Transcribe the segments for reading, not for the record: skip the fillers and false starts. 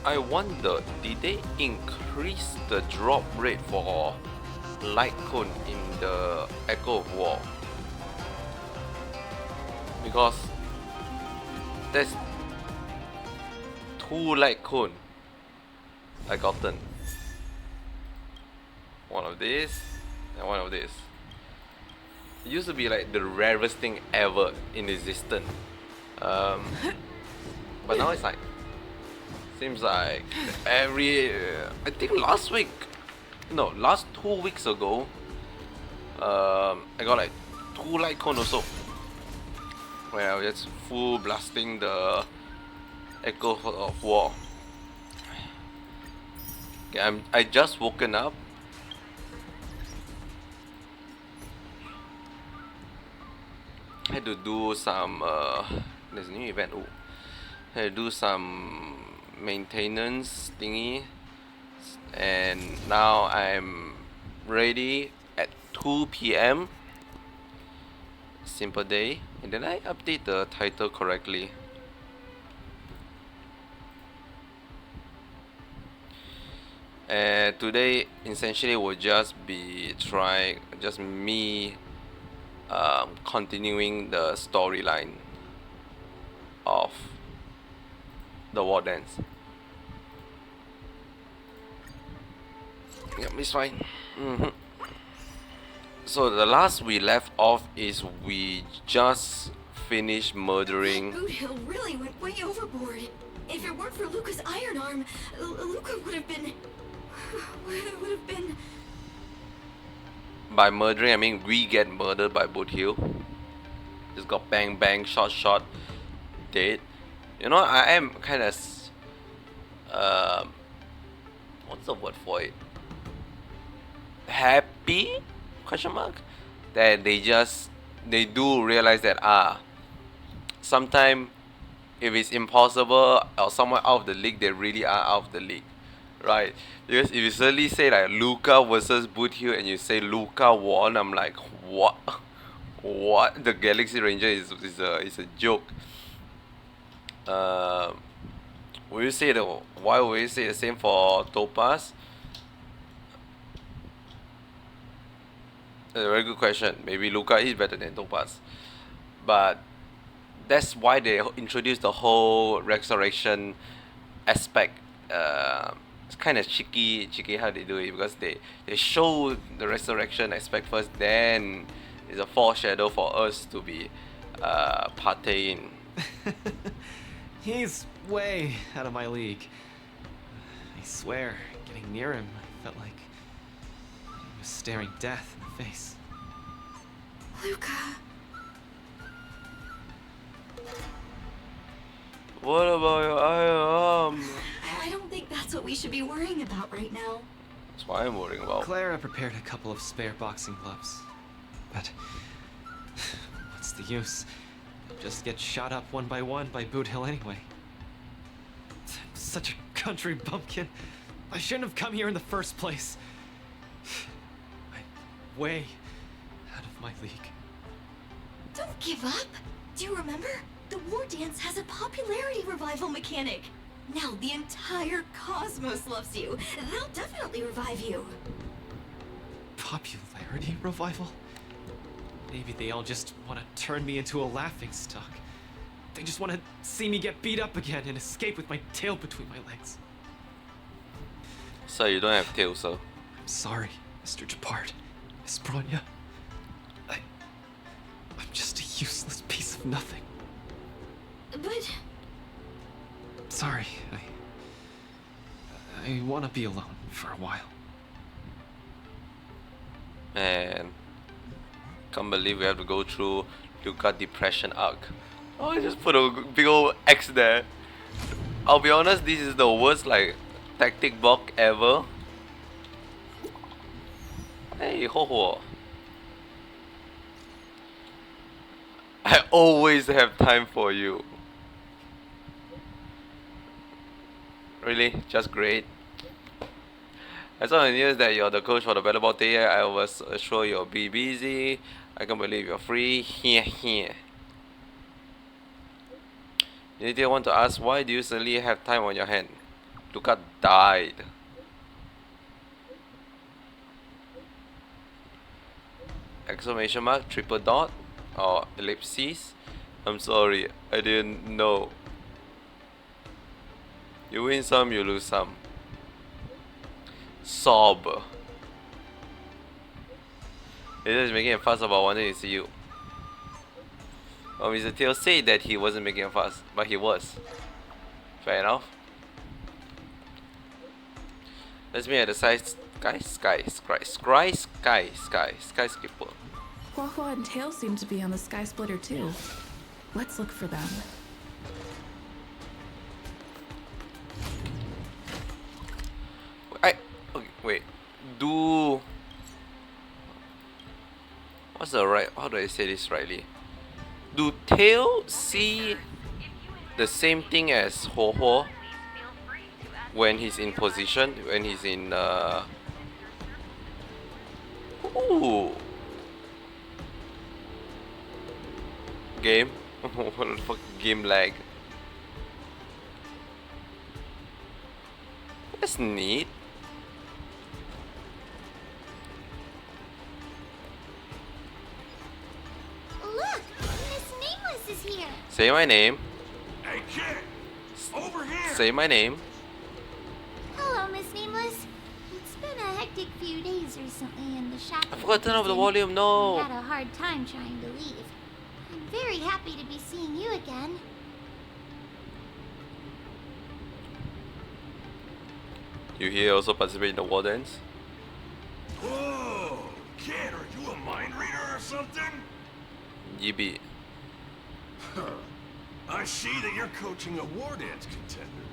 I wonder, did they increase the drop rate for light cone in the Echo of War? Because there's 2 light cone I gotten. One of this and one of this. It used to be like the rarest thing ever in existence. But now it's like, seems like I think last 2 weeks ago, I got like 2 light cone also. Where I was just full blasting the Echo of War. Okay, I just woken up. I had to do some there's a new event. Oh, I had to do some maintenance thingy, and now I'm ready at 2 p.m. Simple day, and then I update the title correctly. And today essentially will just be just me continuing the storyline of the War Dance. Yep, it's fine. So the last we left off is we just finished murdering. Boot Hill really went way overboard. If it weren't for Luca's iron arm, Luca would have been. By murdering, I mean we get murdered by Boot Hill. Just got bang bang, shot, dead. You know, I am kind of what's the word for it? Happy? Question mark? That they do realize that sometime if it's impossible or someone out of the league, they really are out of the league, right? Because if you suddenly say like Luca versus Boot Hill and you say Luca won, I'm like, what? What? The Galaxy Ranger is a joke. Will you say why will you say the same for Topaz? A very good question. Maybe Luca is better than Topaz, but that's why they introduced the whole resurrection aspect. It's kind of cheeky how they do it, because they show the resurrection aspect first, then it's a foreshadow for us to be partay in. He's way out of my league. I swear, getting near him, I felt like he was staring death in the face. Luca. What about your iron arm? I don't think that's what we should be worrying about right now. That's what I'm worrying about. Clara prepared a couple of spare boxing gloves, but what's the use? They'll just get shot up one by Boot Hill anyway. I'm such a country bumpkin. I shouldn't have come here in the first place. I'm way out of my league. Don't give up. Do you remember? The War Dance has a popularity revival mechanic. Now the entire cosmos loves you. They'll definitely revive you. Popularity revival? Maybe they all just want to turn me into a laughingstock. They just want to see me get beat up again and escape with my tail between my legs. So you don't have tail, so. I'm sorry, Mr. Japard. Miss Bronya. I'm just a useless piece of nothing. But... Sorry, I want to be alone for a while. Man, can't believe we have to go through Luca depression arc. Oh, I just put a big old X there. I'll be honest, this is the worst like tactic block ever. Hey, ho ho. I always have time for you. Really? Just great. As long as news that you're the coach for the Battle Ball day, I was sure you'll be busy. I can't believe you're free. Here. Anything I want to ask, why do you suddenly have time on your hand? Luca died. Exclamation mark, triple dot, or ellipses. I'm sorry, I didn't know. You win some, you lose some. Sob. He is making a fuss about wanting to see you. Well, Mr. Tail said that he wasn't making a fuss, but he was. Fair enough. Let's meet at the skyscraper. Huahua and Tail seem to be on the Sky Splitter too. Let's look for them. Okay, wait. Do what's the right? How do I say this rightly? Do Tail see the same thing as Huahua when he's in position? When he's in ooh. Game? What the fuck? Game lag. That's neat. Look, Miss Nameless is here. Say my name. Hey kid, over here. Say my name. Hello, Miss Nameless. It's been a hectic few days recently in the shop. I forgot to turn off the volume. I No. had a hard time trying to leave. I'm very happy to be seeing you again. You here also participate in the war dance? Whoa, kid, are you a mind reader or something? Yibi. I see that you're coaching a war dance contender.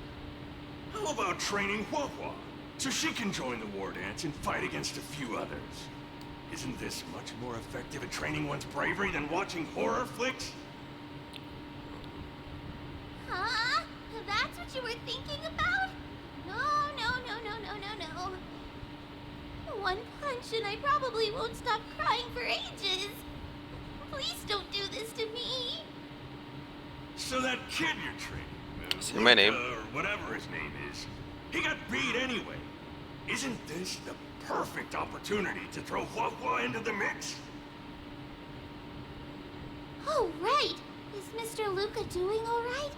How about training Huahua so she can join the war dance and fight against a few others? Isn't this much more effective at training one's bravery than watching horror flicks? Huh? That's what you were thinking about? No, no, no, no, no, no, no. One punch and I probably won't stop crying for ages. Please don't do this to me. So that kid you're training, Say my name. Or whatever his name is, he got beat anyway. Isn't this the perfect opportunity to throw Huahua into the mix? Oh, right. Is Mr. Luca doing all right?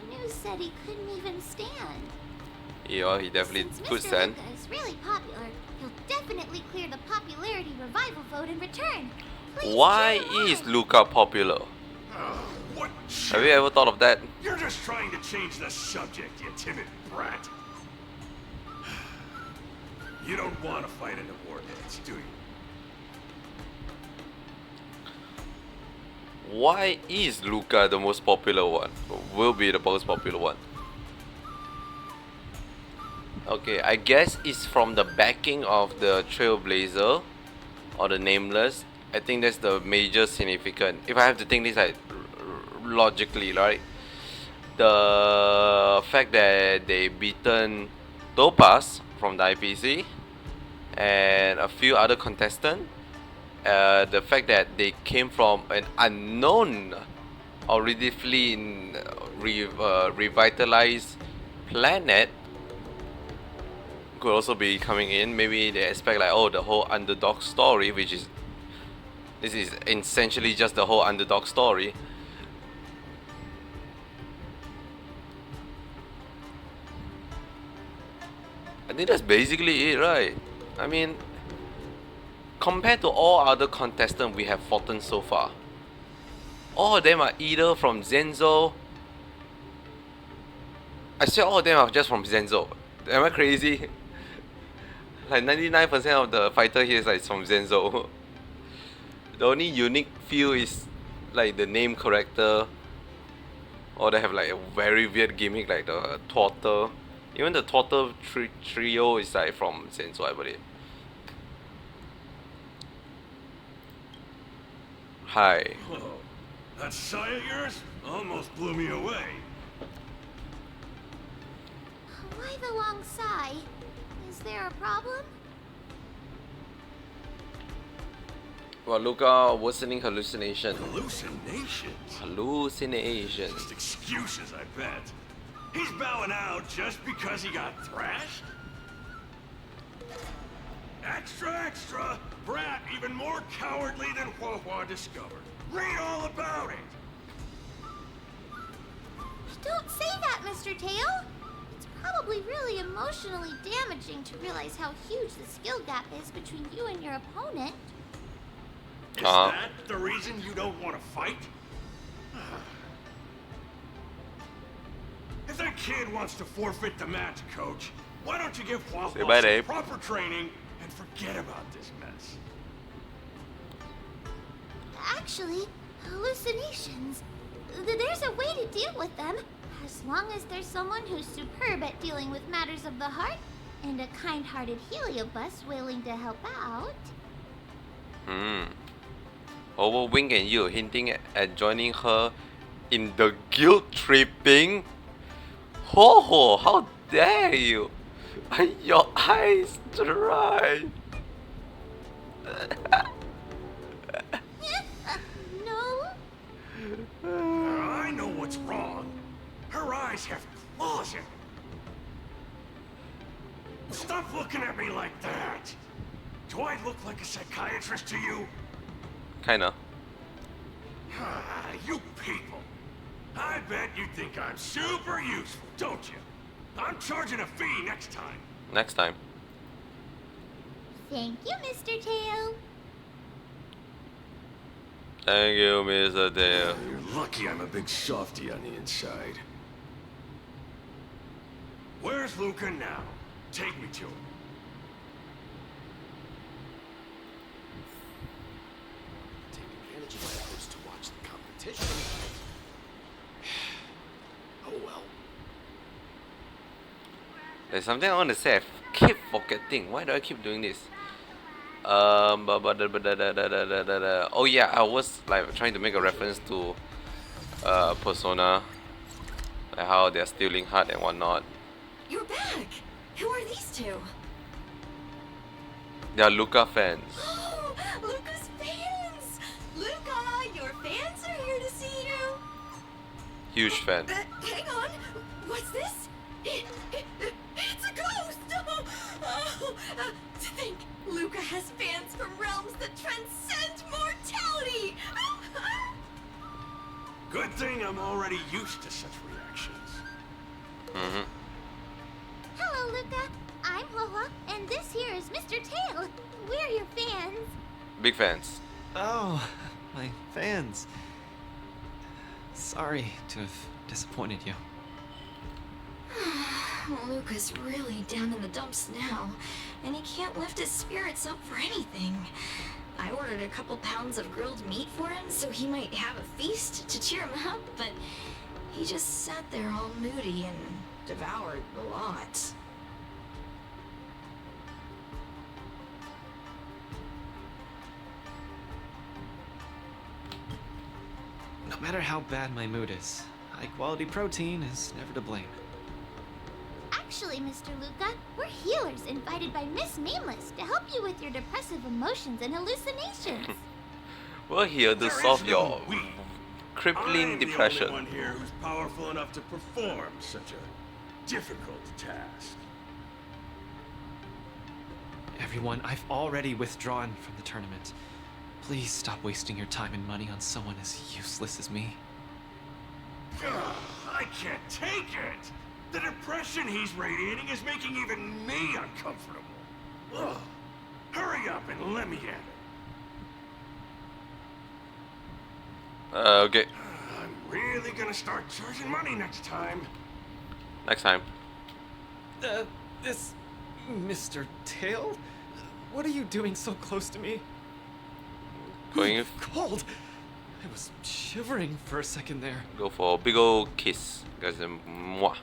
The news said he couldn't even stand. Yeah, he definitely Since could Mr. stand. Luca is really popular, he'll definitely clear the popularity revival vote in return. Please Why cheer him is on. Luca popular? What Have you ever thought of that? You're just trying to change the subject, you timid brat. You don't want to fight in the war dance, do you? Why is Luca the most popular one? Will be the most popular one. Okay, I guess it's from the backing of the Trailblazer or the Nameless. I think that's the major significant. If I have to think this like logically, right? The fact that they beaten Topaz from the IPC and a few other contestants. The fact that they came from an unknown or relatively revitalized planet could also be coming in. Maybe they expect like, oh, the whole underdog story, which is this is essentially just the whole underdog story. I think that's basically it, right? I mean, compared to all other contestants we have fought so far, all of them are either from Zenzo. I say all of them are just from Zenzo. Am I crazy? Like 99% of the fighter here is like from Zenzo. The only unique few is like the name character, or they have like a very weird gimmick like the Twatter. Even the Twatter trio is like from Zenzo, I believe. Hi. Whoa, that sigh of yours almost blew me away. Why the long sigh? Is there a problem? Well, Luca worsening hallucination. Hallucinations? Hallucination. Just excuses, I bet. He's bowing out just because he got thrashed? Extra, extra! Brat even more cowardly than Huahua discovered. Read all about it! Don't say that, Mr. Tail. It's probably really emotionally damaging to realize how huge the skill gap is between you and your opponent. Is that the reason you don't want to fight? If that kid wants to forfeit the match, Coach, why don't you give Say bye, Huahua some Dave. proper training and forget about this mess? Actually, hallucinations. There's a way to deal with them, as long as there's someone who's superb at dealing with matters of the heart, and a kind-hearted Heliobus willing to help out. Over wink at you, hinting at joining her in the guilt tripping. Ho ho! How dare you! Your eyes dry. No? I know what's wrong. Her eyes have claws in them. Stop looking at me like that. Do I look like a psychiatrist to you? Kinda. You people. I bet you think I'm super useful, don't you? I'm charging a fee next time. Next time. Thank you, Mr. Tail. Thank you, Mr. Tail. You're lucky I'm a big softy on the inside. Where's Luca now? Take me to him. Take advantage of my efforts to watch the competition. Oh well. There's something I want to say. I keep forgetting. Why do I keep doing this? Oh yeah, I was like trying to make a reference to Persona, like how they're stealing heart and whatnot. You're back! Who are these two? They're Luca fans. Oh, Luca's fans! Luca, your fans are here to see you! Huge fan. Hang on! What's this? It's a ghost! To think Luca has fans from realms that transcend mortality! Good thing I'm already used to such reactions. Hello, Luca. I'm Lola, and this here is Mr. Tail. We're your fans. Big fans. Oh, my fans. Sorry to have disappointed you. Luca's really down in the dumps now, and he can't lift his spirits up for anything. I ordered a couple pounds of grilled meat for him so he might have a feast to cheer him up, but he just sat there all moody and devoured a lot. No matter how bad my mood is, high-quality protein is never to blame. Actually, Mr. Luca, we're healers invited by Miss Nameless to help you with your depressive emotions and hallucinations. We're here to There solve is your no we. crippling I'm depression. the only one here who's powerful enough to perform such a difficult task. Everyone, I've already withdrawn from the tournament. Please stop wasting your time and money on someone as useless as me. Ugh, I can't take it. The depression he's radiating is making even me uncomfortable. Ugh. Hurry up and let me at it. Okay, I'm really gonna start charging money next time. next time. This Mr. Tail? What are you doing so close to me? Going Cold. I was shivering for a second there. go for a big old kiss, guys. Mwah.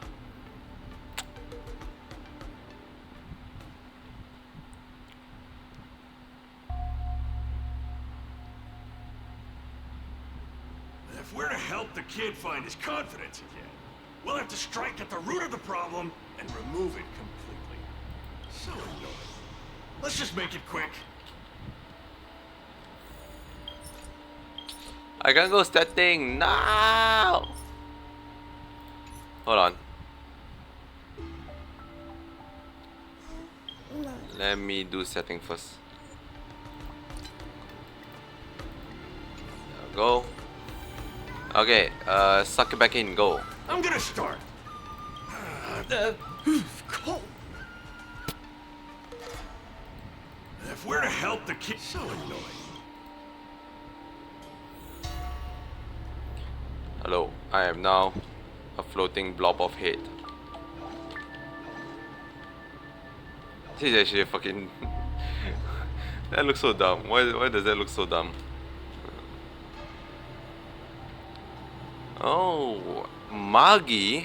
If we're to help the kid find his confidence again, we'll have to strike at the root of the problem and remove it completely. So annoying. Let's just make it quick. I can't go that thing now. Hold on. Let me do setting first. Go. Okay, suck it back in, go. I'm gonna start. Cole! If we're to help the kid, so annoying. Hello, I am now a floating blob of hate. This is actually a fucking... that looks so dumb. Why does that look so dumb? Oh, Magi?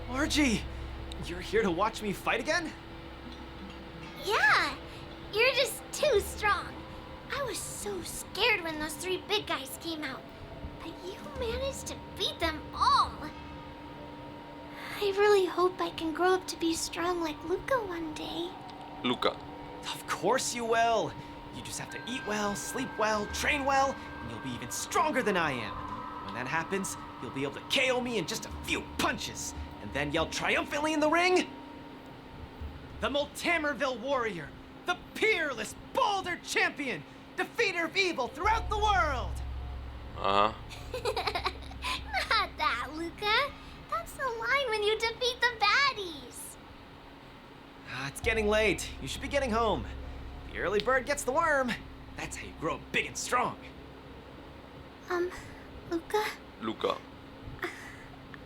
Margie! You're here to watch me fight again? Yeah, you're just too strong. I was so scared when those three big guys came out, but you managed to beat them all. I really hope I can grow up to be strong like Luca one day. Luca. Of course you will! You just have to eat well, sleep well, train well, and you'll be even stronger than I am. When that happens, you'll be able to KO me in just a few punches, and then yell triumphantly in the ring, "The Multamerville Warrior, the peerless Boulder Champion, defeater of evil throughout the world!" Uh-huh. Not that, Luca. That's the line when you defeat the baddies. It's getting late. You should be getting home. The early bird gets the worm. That's how you grow up big and strong. Luca, Luca.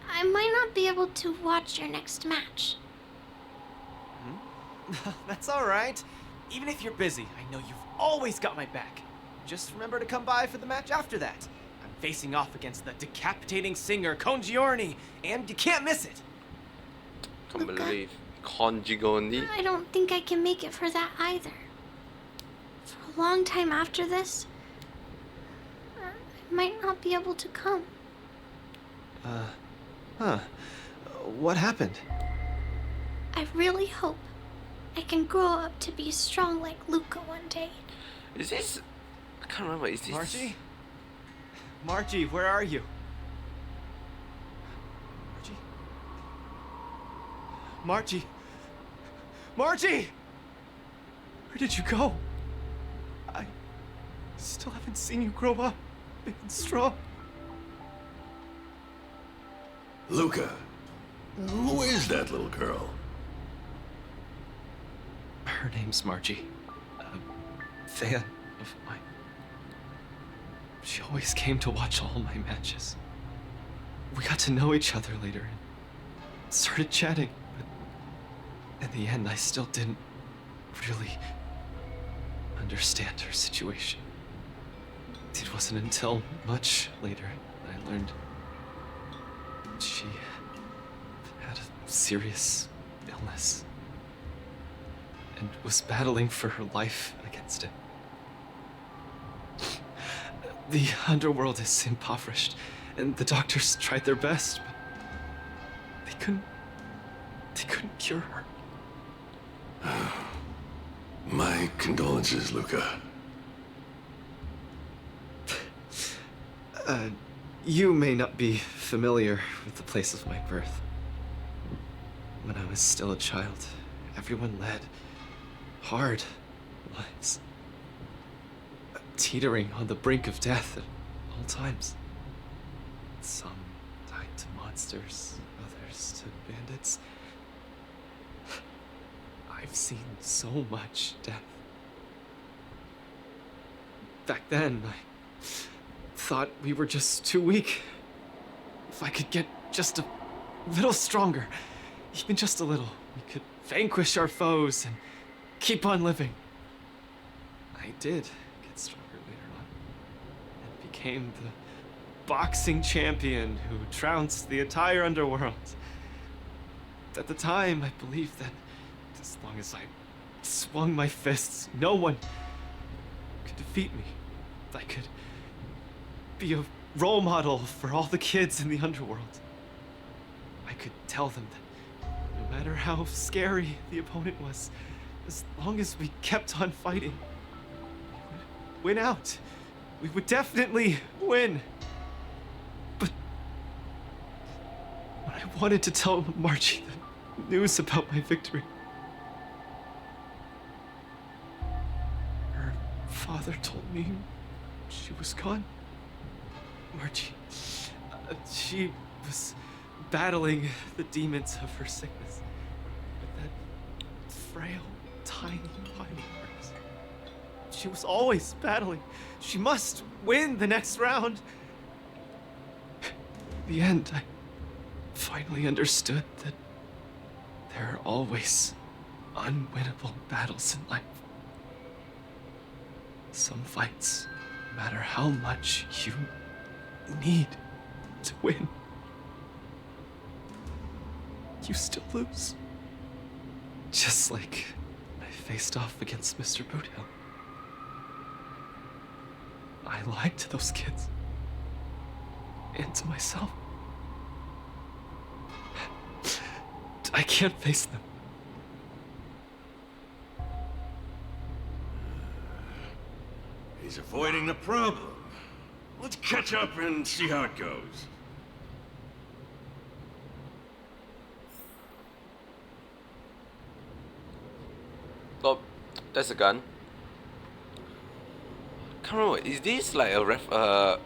I might not be able to watch your next match. That's all right. Even if you're busy, I know you've always got my back. Just remember to come by for the match after that. I'm facing off against the decapitating singer Congiorni, and you can't miss it. Can't Luca? believe. Conjigoni? I don't think I can make it for that either. For a long time after this, I might not be able to come. What happened? I really hope I can grow up to be strong like Luca one day. Is this... I can't remember, is this... Margie? Margie, where are you? Margie? Margie! Where did you go? I still haven't seen you grow up big and strong. Luca, who is that little girl? Her name's Margie. A fan of mine. She always came to watch all my matches. We got to know each other later and started chatting, but in the end, I still didn't really understand her situation. It wasn't until much later that I learned she had a serious illness and was battling for her life against it. The underworld is impoverished, and the doctors tried their best, but they couldn't cure her. My condolences, Luca. You may not be familiar with the place of my birth. When I was still a child, everyone led hard lives, teetering on the brink of death at all times. Some died to monsters, others to bandits. I've seen so much death. Back then, I thought we were just too weak. If I could get just a little stronger, even just a little, we could vanquish our foes and keep on living. I did get stronger later on and became the boxing champion who trounced the entire underworld. At the time, I believed that as long as I swung my fists, no one could defeat me. I could be a role model for all the kids in the underworld. I could tell them that no matter how scary the opponent was, as long as we kept on fighting, we would win out. We would definitely win. But when I wanted to tell Margie the news about my victory, mother told me she was gone. Margie, she was battling the demons of her sickness with that frail, tiny body of hers. She was always battling. She must win the next round. In the end, I finally understood that there are always unwinnable battles in life. Some fights, no matter how much you need to win, you still lose. Just like when I faced off against Mr. Boothill. I lied to those kids. And to myself. I can't face them. He's avoiding the problem. Let's catch up and see how it goes. Oh, that's a gun. Can't remember. Is this like a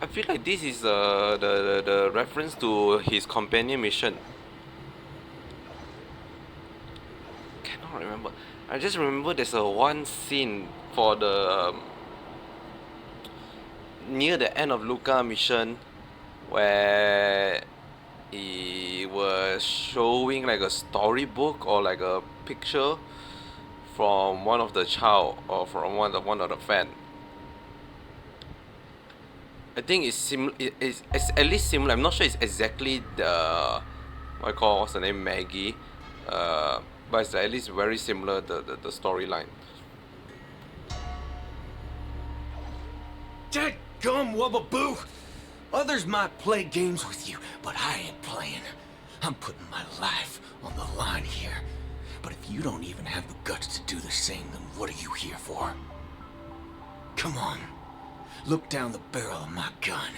I feel like this is the reference to his companion mission. Cannot remember. I just remember there's a one scene for the near the end of Luca mission where he was showing like a storybook or like a picture from one of the child or from one of the fan. I think it's at least similar. I'm not sure it's exactly the what's the name, Maggie, but it's at least very similar the storyline. Dadgum Wubbaboo! Others might play games with you, but I ain't playing. I'm putting my life on the line here. But if you don't even have the guts to do the same, then what are you here for? Come on. Look down the barrel of my gun.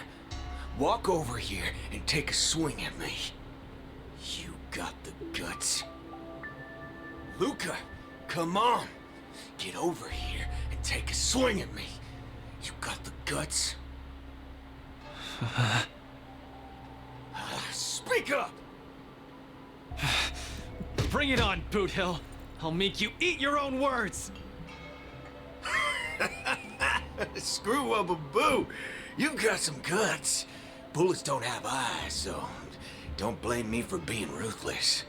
Walk over here and take a swing at me. You got the guts. Luca, come on. Get over here and take a swing at me. You got the guts. Speak up! Bring it on, Boothill. I'll make you eat your own words. Screw Wubbaboo. You've got some guts. Bullets don't have eyes, so don't blame me for being ruthless.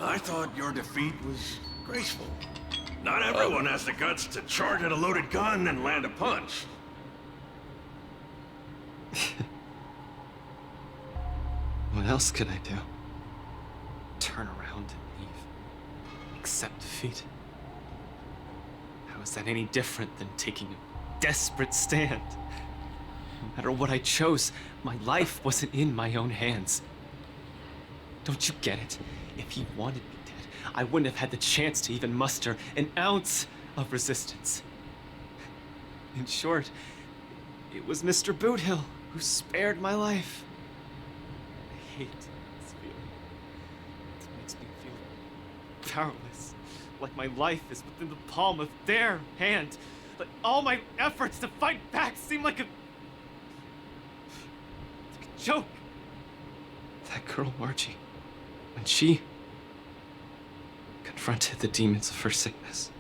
I thought your defeat was graceful. Not everyone has the guts to charge at a loaded gun and land a punch. What else could I do? Turn around and leave. Accept defeat. How is that any different than taking a desperate stand? No matter what I chose, my life wasn't in my own hands. Don't you get it? If he wanted me dead, I wouldn't have had the chance to even muster an ounce of resistance. In short, it was Mr. Boothill who spared my life. I hate this feeling. It makes me feel powerless, like my life is within the palm of their hand. Like all my efforts to fight back seem like a joke. That girl, Margie, when she confronted the demons of her sickness,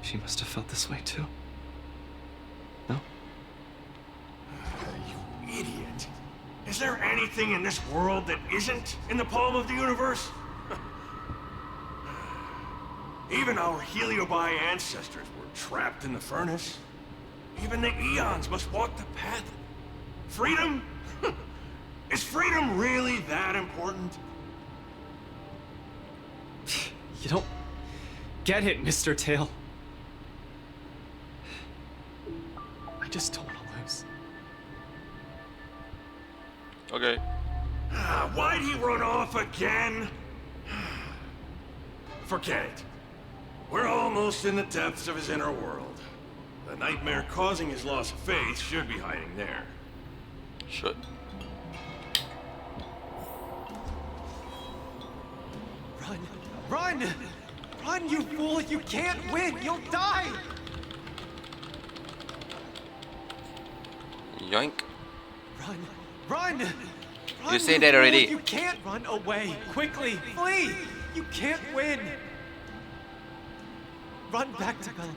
she must have felt this way too. No? You idiot. Is there anything in this world that isn't in the palm of the universe? Even our Heliobi ancestors were trapped in the furnace. Even the eons must walk the path. Freedom? Is freedom really that important? You don't get it, Mr. Tail. I just don't want to lose. Okay. Why'd he run off again? Forget it. We're almost in the depths of his inner world. The nightmare causing his loss of faith should be hiding there. Should. Run! Run! Run, you fool! You can't win! You'll die! Yoink. Run! Run! Run, You said that already. fool. You can't run away! Quickly! Flee! You can't win! Run back to Belleville.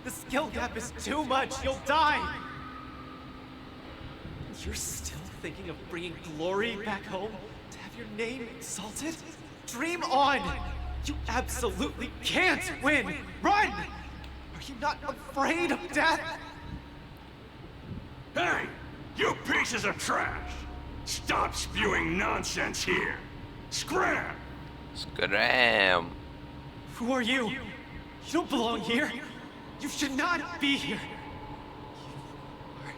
The skill gap is too much! You'll die! You're still thinking of bringing glory back home? To have your name exalted? Dream on! You absolutely can't win! Run! Are you not afraid of death? Hey! You pieces of trash! Stop spewing nonsense here! Scram! Scram. Who are you? You don't belong here. You should not be here. You are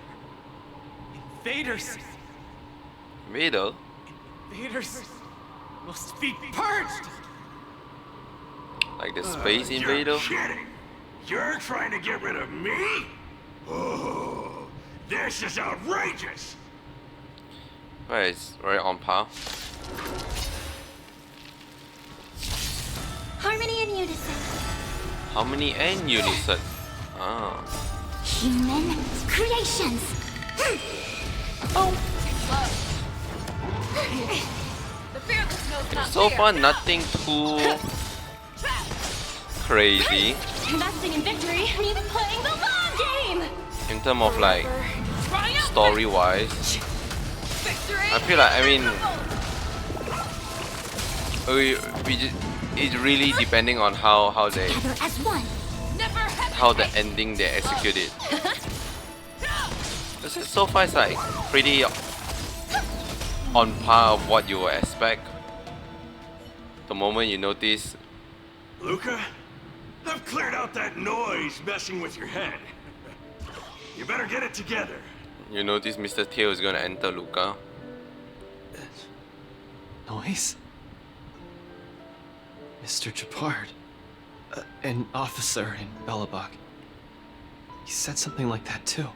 invaders. Vader. Invaders must be purged. Like the space You're invader. kidding! You're trying to get rid of me? Oh, this is outrageous! Well, it's right on par. Harmony and unison. Harmony and unison. Ah. Human creations. The fearless knows not So fear. far, nothing too crazy Investing in victory means playing the long game. in terms of like Triumph! story wise. Victory! I feel like it's really depending on how they Together as one. Never how the ending they execute it. This is so far it's like pretty on par of what you would expect. The moment you notice, Luca, I've cleared out that noise messing with your head. You better get it together. Mr. Tail is gonna enter Luca. Noise? Mr. Japard. An officer in Belobog. He said something like that too.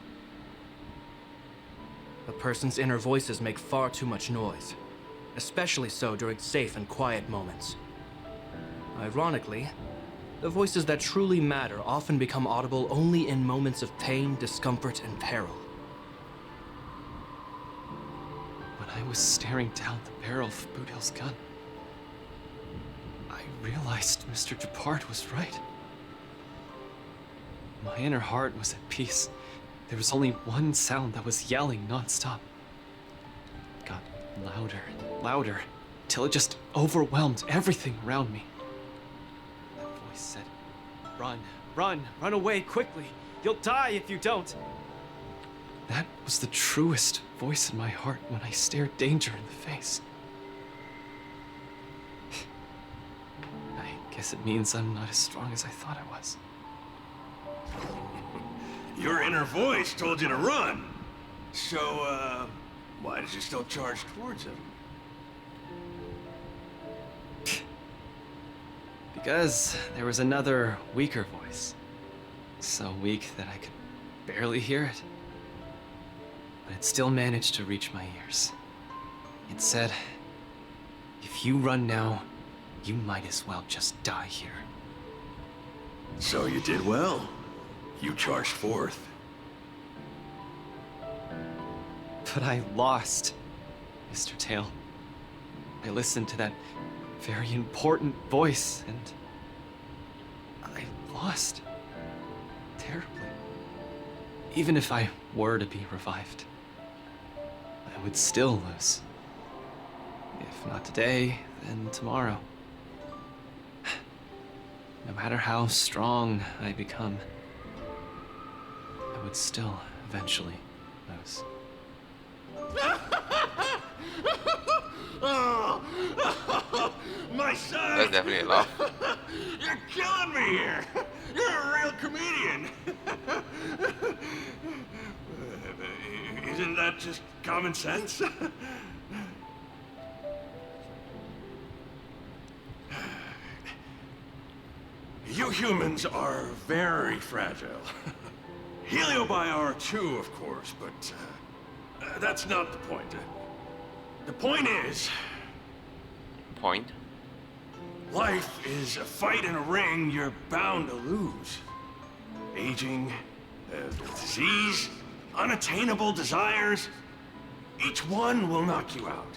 A person's inner voices make far too much noise, especially so during safe and quiet moments. Ironically, the voices that truly matter often become audible only in moments of pain, discomfort, and peril. When I was staring down the barrel of Boudhill's gun, I realized Mr. Japard was right. My inner heart was at peace. There was only one sound that was yelling nonstop. It got louder and louder, till it just overwhelmed everything around me. That voice said, "Run, run, run away quickly. You'll die if you don't." That was the truest voice in my heart when I stared danger in the face. I guess it means I'm not as strong as I thought I was. Your inner voice told you to run. So, why did you still charge towards him? Because there was another weaker voice. So weak that I could barely hear it. But it still managed to reach my ears. It said, "If you run now, you might as well just die here." So you did well. You charged forth. But I lost, Mr. Tail. I listened to that very important voice, and I lost. Terribly. Even if I were to be revived, I would still lose. If not today, then tomorrow. No matter how strong I become, I would still eventually lose. Oh, my son! That's definitely a laugh. You're killing me here. You're a real comedian. Isn't that just common sense? You humans are very fragile. Heliobi are too, of course, but that's not the point. The point is, Point. life is a fight in a ring you're bound to lose. Aging, disease, unattainable desires, each one will knock you out.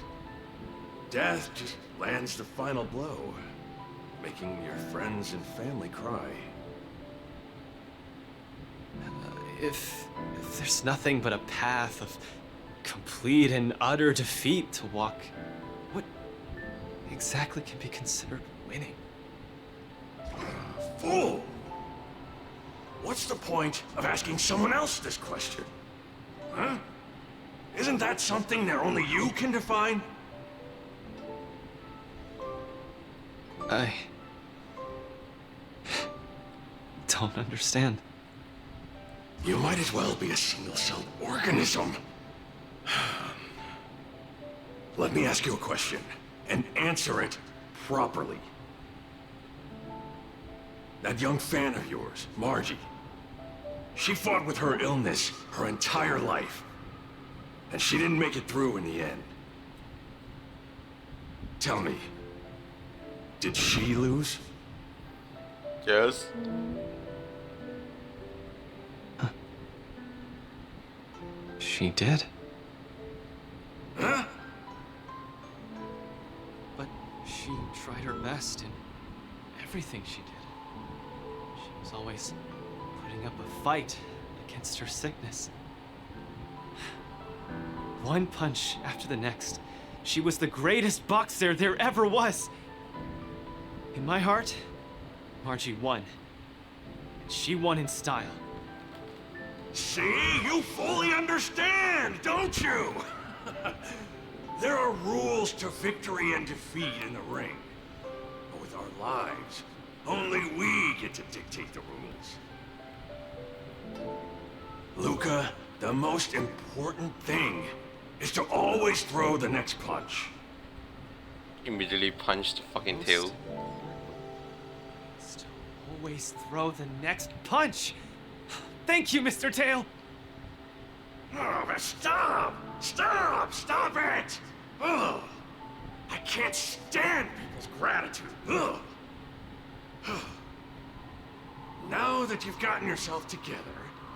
Death just lands the final blow, making your friends and family cry. If there's nothing but a path of complete and utter defeat to walk, what exactly can be considered winning? Fool! What's the point of asking someone else this question? Huh? Isn't that something that only you can define? I don't understand. You might as well be a single-celled organism. Let me ask you a question, and answer it properly. That young fan of yours, Margie, she fought with her illness her entire life, and she didn't make it through in the end. Tell me, did she lose? Yes. She did. Huh? But she tried her best in everything she did. She was always putting up a fight against her sickness. One punch after the next, she was the greatest boxer there ever was. In my heart, Margie won. And she won in style. See, you fully understand, don't you? There are rules to victory and defeat in the ring. But with our lives, only we get to dictate the rules. Luca, the most important thing is to always throw the next punch. Immediately punched the fucking tail. Still always throw the next punch. Thank you, Mr. Tail. Oh, but stop! Stop! Stop it! Ugh. I can't stand people's gratitude. Ugh. Now that you've gotten yourself together,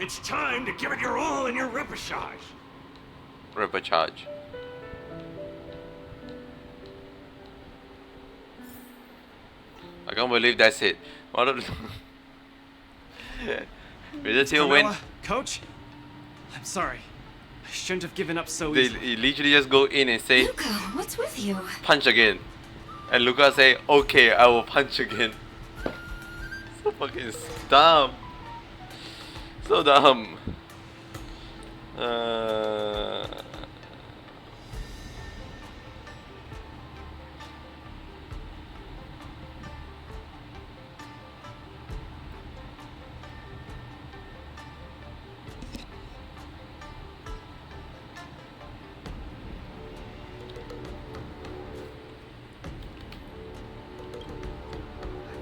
it's time to give it your all in your repechage. Repechage. I can't believe that's it. What a Mr. Tail went. Carmella, Coach, I'm sorry. I shouldn't have given up so They easily. literally just go in and say Luca, what's with you? punch again, and Luca say okay, I will punch again. So fucking dumb. So dumb.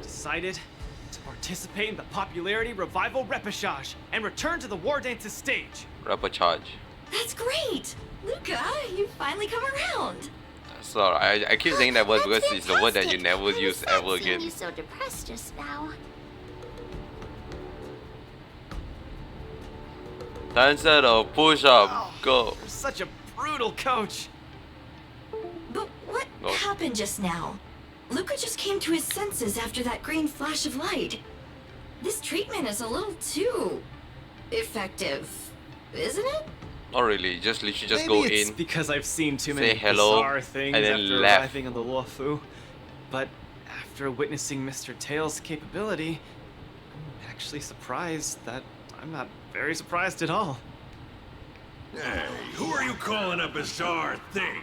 Decided to participate in the popularity revival repechage and return to the War Dance's stage. Repechage. That's great! Luca, you finally come around. So I keep saying that word because That's it's the word that you fantastic. never I was use sad ever seeing again. you so depressed just now. Answer or push up. Go. You're such a brutal coach. But what No. happened just now? Luca just came to his senses after that green flash of light. This treatment is a little too effective, isn't it? Not really. Just literally just Maybe go it's in. because I've seen too say many hello, bizarre things and then after left. arriving on the Luofu. But after witnessing Mr. Tail's capability, I'm actually surprised that I'm not very surprised at all. Hey, who are you calling a bizarre thing?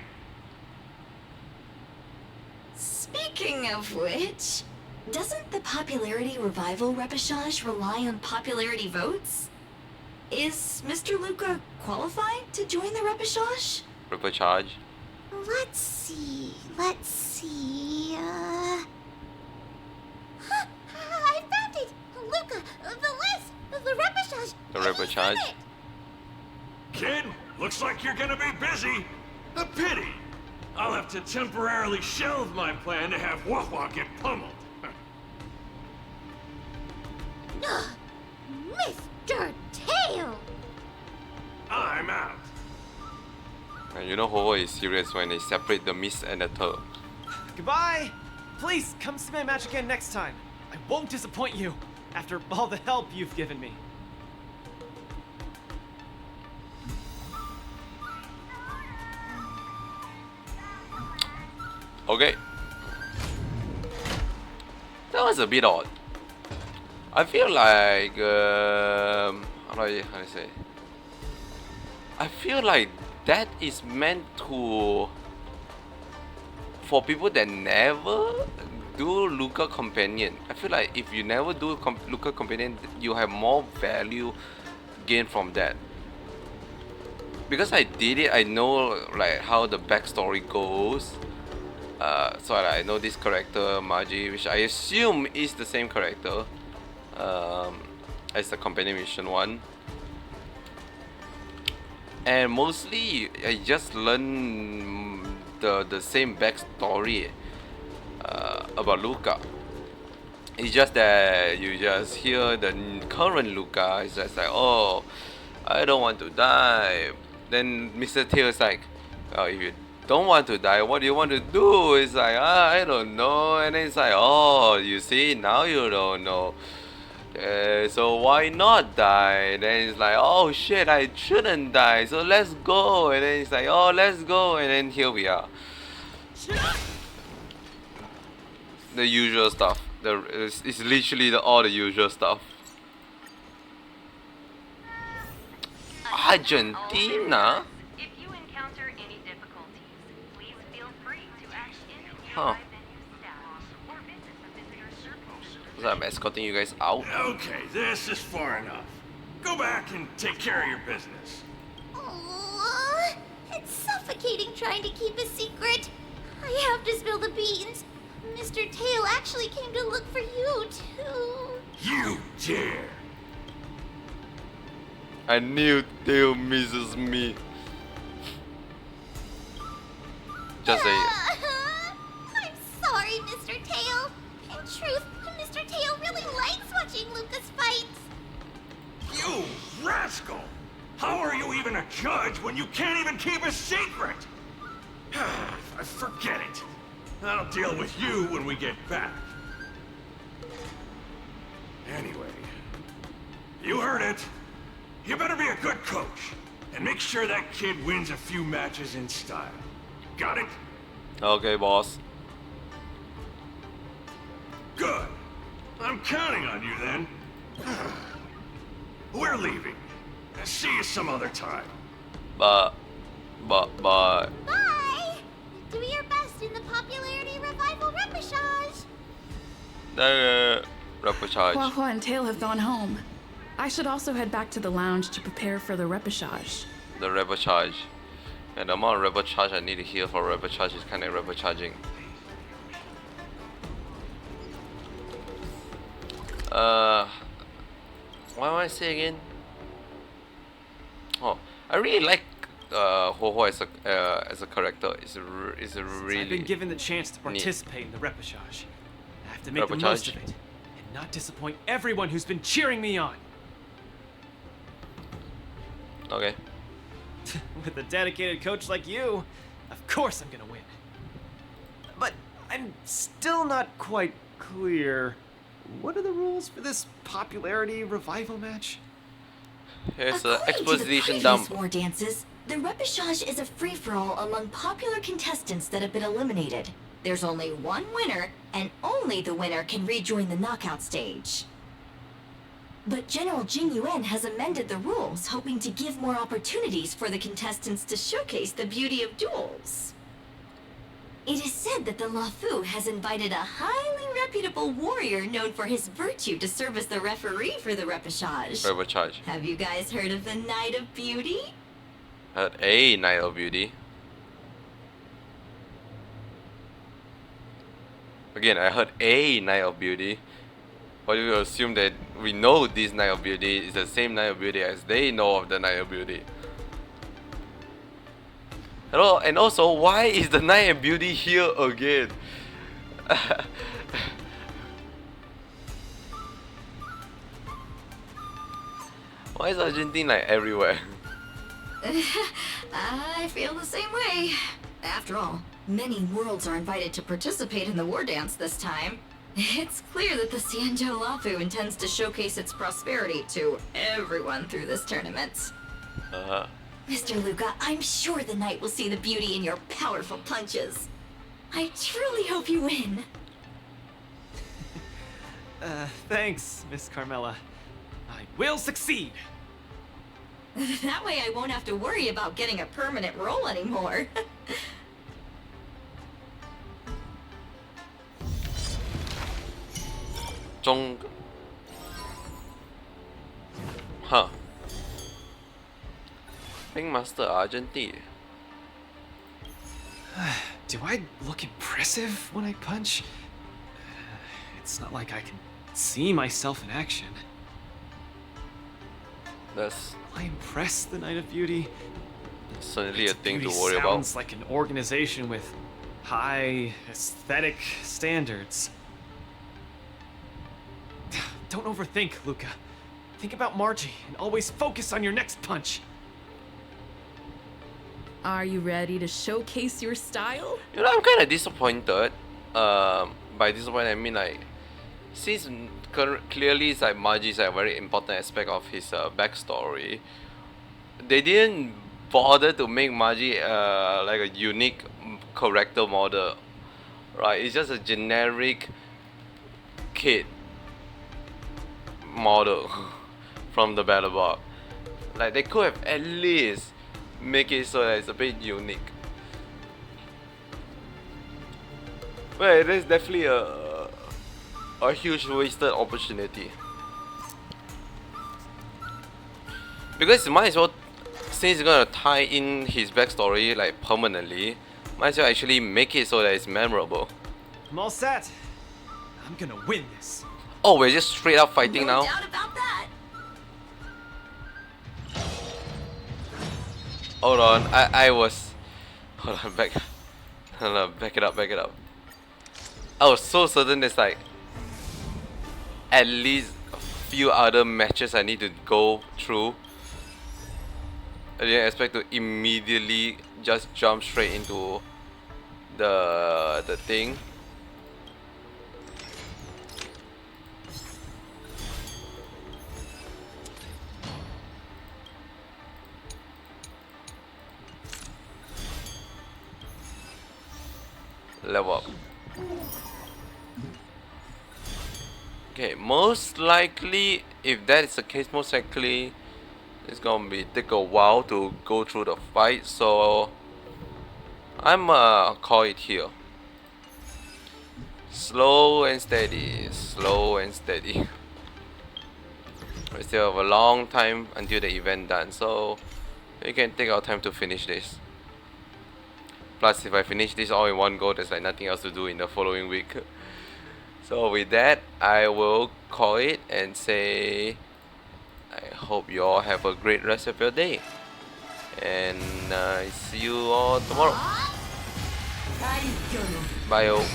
Speaking of which, doesn't the popularity revival repechage rely on popularity votes? Is Mr. Luca qualified to join the repechage? Repechage. Let's see. Huh, I found it! Luca, the list! The repechage! The Yes! Repocharge. it. Kid, looks like you're gonna be busy. A pity. I'll have to temporarily shelve my plan to have Wah-Wah get pummeled. Ugh, Mr. Tail! I'm out. And you know Ho is serious when they separate the mist and the tur. Goodbye! Please, come see my match again next time. I won't disappoint you, after all the help you've given me. Okay. That was a bit odd. I feel like how do I say? I feel like that is meant to for people that never do Luca Companion. I feel like if you never do Luca Companion, you have more value gained from that. Because I did it, I know like how the backstory goes. So I know this character Maji, which I assume is the same character as the companion mission one. And mostly I just learned the same backstory about Luca. It's just that you just hear the current Luca is just like, oh, I don't want to die. Then Mr. Tail is like, oh, if you don't want to die, what do you want to do? It's like, I don't know. And then it's like, oh, you see, now you don't know. So why not die? Then it's like, oh shit, I shouldn't die, so let's go. And then it's like, oh, let's go. And then here we are. The usual stuff. It's literally all the usual stuff. Argentina? If you encounter any difficulties, please feel free to ask any Huh. nearby venue staff or visit the visitor circle. So I'm escorting you guys out. Okay, this is far enough. Go back and take care of your business. Oh, it's suffocating trying to keep a secret. I have to spill the beans. Mr. Tail actually came to look for you, too. You dare! I knew Tail misses me. Just say I'm sorry, Mr. Tail. In truth, Mr. Tail really likes watching Lucas fights. You rascal! How are you even a judge when you can't even keep a secret? Forget it. I'll deal with you when we get back. Anyway, you heard it. You better be a good coach and make sure that kid wins a few matches in style. Got it? okay, boss. Good. I'm counting on you then. We're leaving. See you some other time. But Bye! Do your best in the popularity revival repechage. Repocharge. Hua Hua and Tail have gone home. I should also head back to the lounge to prepare for the repechage. The Repocharge. And the amount of Repocharge I need to heal for Repocharge is kinda Repocharging. What am I saying again? Oh, I really like Ho Ho as a character. It's a really. I've been given the chance to participate in the repechage. I have to make the most of it and not disappoint everyone who's been cheering me on. Okay. With a dedicated coach like you, of course I'm gonna win. But I'm still not quite clear. What are the rules for this popularity revival match? Here's an According to the exposition previous dump. war dances, the repechage is a free-for-all among popular contestants that have been eliminated. There's only one winner, and only the winner can rejoin the knockout stage. But General Jing Yuan has amended the rules, hoping to give more opportunities for the contestants to showcase the beauty of duels. It is said that the Lafu has invited a highly reputable warrior known for his virtue to serve as the referee for the repechage. Repocharge. Have you guys heard of the Knight of Beauty? Heard a Night of Beauty. Again, I heard a Night of Beauty. Or you assume that we know this Night of Beauty is the same Night of Beauty as they know of the Night of Beauty. Hello, and also, why is the Night of Beauty here again? Why is Argentine like everywhere? I feel the same way. After all, many worlds are invited to participate in the war dance this time. It's clear that the Cienjo Lafu intends to showcase its prosperity to everyone through this tournament. Mr. Luca, I'm sure the night will see the beauty in your powerful punches. I truly hope you win. Thanks, Miss Carmela. I will succeed. That way I won't have to worry about getting a permanent role anymore. Zhong. Huh. Ringmaster Argentine. Do I look impressive when I punch? It's not like I can see myself in action. That's Will I impress the Night of Beauty? certainly a thing to Beauty worry about. sounds like an organization with high aesthetic standards. Don't overthink, Luca. Think about Margie and always focus on your next punch. Are you ready to showcase your style? You know, I'm kind of disappointed. By disappointed, I mean like, since clearly it's like Margie is a very important aspect of his backstory, they didn't bother to make Margie like a unique character model, right? It's just a generic kid model from the battle box. Like they could have at least make it so that it's a bit unique. But it is definitely a huge wasted opportunity. Because might as well, since it's gonna tie in his backstory like permanently, might as well actually make it so that it's memorable. I'm all set. I'm gonna win this. Oh, we're just straight up fighting No now? doubt about that. Hold on, I was... Hold on, back it up. I was so certain there's like at least a few other matches I need to go through. I didn't expect to immediately just jump straight into the thing. Level up. Okay, most likely, if that is the case, most likely it's gonna take a while to go through the fight, so I'm call it here. Slow and steady, slow and steady. We still have a long time until the event done, so we can take our time to finish this. Plus, if I finish this all in one go, there's like nothing else to do in the following week. So with that, I will call it and say I hope you all have a great rest of your day. And see you all tomorrow. Bye.